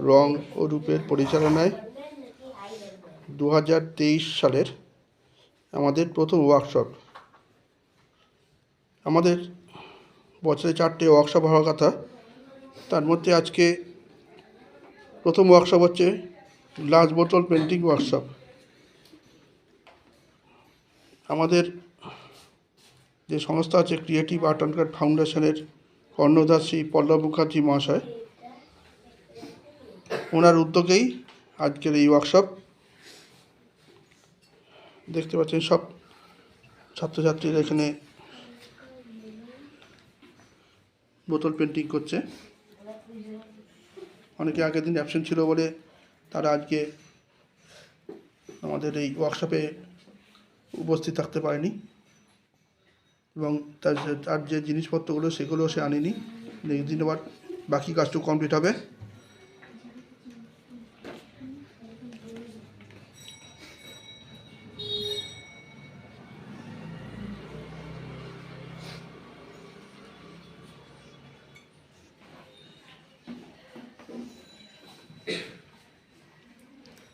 রং ও রূপের পরিচালনায় 2023 সালের আমাদের প্রথম ওয়ার্কশপ। আমাদের বছরে 4টে ওয়ার্কশপ হওয়ার কথা, তার মধ্যে আজকে প্রথম ওয়ার্কশপ হচ্ছে গ্লাস বোতল পেন্টিং ওয়ার্কশপ। আমাদের যে সংস্থা আছে ক্রিয়েটিভ আর্ট অ্যান্ড ক্রাফট ফাউন্ডেশনের কর্ণধার শ্রী পল্লব মুখার্জি মহাশয়, ওনার উদ্যোগেই আজকের এই ওয়ার্কশপ। দেখতে পাচ্ছেন সব ছাত্রছাত্রীরা এখানে বোতল পেন্টিং করছে। অনেকে আগের দিন অ্যাবসেন্ট ছিল বলে তারা আজকে আমাদের এই ওয়ার্কশপে উপস্থিত থাকতে পারেনি, এবং তার যে জিনিসপত্রগুলো সেগুলো সে আনেনি। নেক্সট দিন আবার বাকি কাজটুকু কমপ্লিট হবে।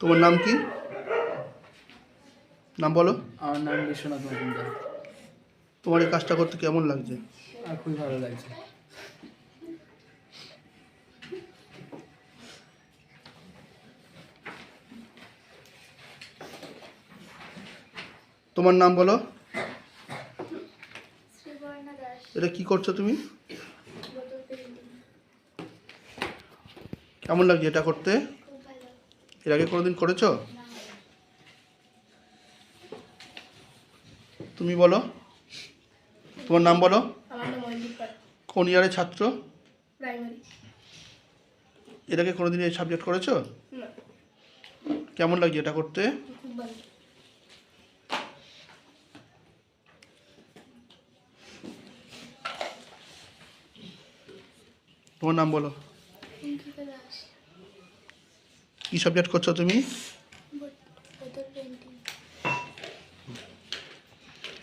তোমার নাম কি? নাম বলো। আমার নাম বিশ্বনাথ মজুমদার। তোমার এই কাজটা করতে কেমন লাগছে? খুবই ভালো লাগছে। তোমার নাম বলো। এটা কি করছো তুমি? কেমন লাগছে এটা করতে? এর আগে কোনোদিন করেছো? তুমি বলো, তোমার নাম বলো। কোন ইয়ারের ছাত্র? এর আগে কোনোদিন এই সাবজেক্ট করেছো? কেমন লাগছে এটা করতে? তোমার নাম বলো। কি সাবজেক্ট করছো তুমি?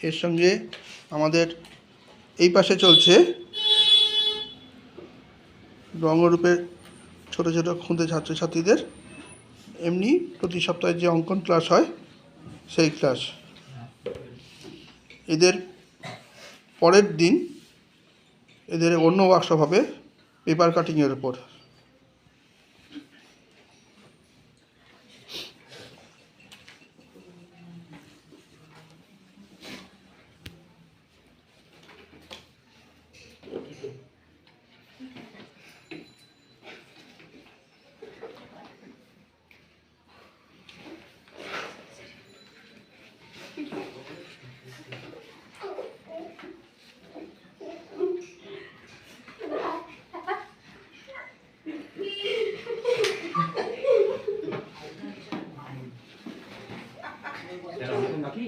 এর সঙ্গে আমাদের এই পাশে চলছে রঙরূপের ছোটো ছোটো খুদে ছাত্রছাত্রীদের এমনি প্রতি সপ্তাহে যে অঙ্কন ক্লাস হয় সেই ক্লাস। এদের পরের দিন এদের অন্য ওয়ার্কশপ হবে পেপার কাটিংয়ের উপর। Era un poco aquí.